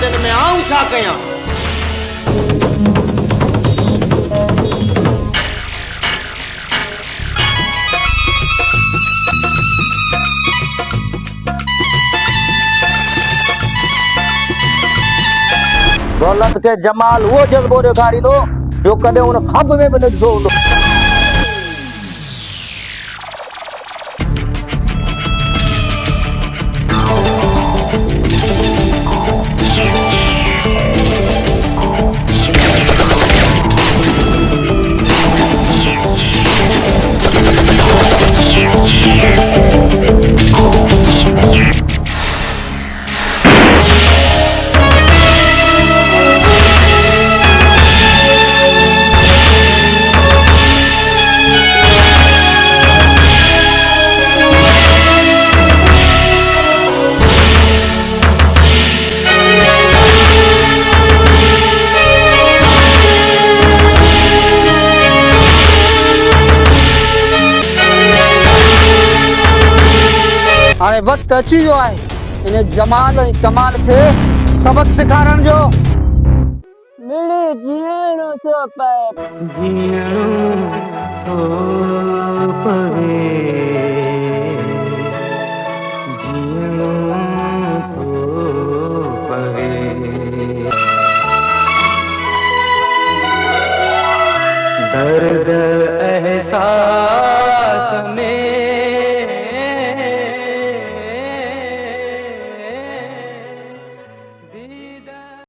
Garden में आऊं छा कयां। दौलत के जमाल वो जज्बो ॾेखारींदो जो कॾहिं हुन खंभ में बि न ॾिठो हूंदो। हाणे वक्त अची वियो आहे इन जमाल ऐं कमाल खे सबक सिखारण जो। मिली जीअणो थो पए, जीअणो थो पवे, जीअणो थो पवे। दर्द एहसास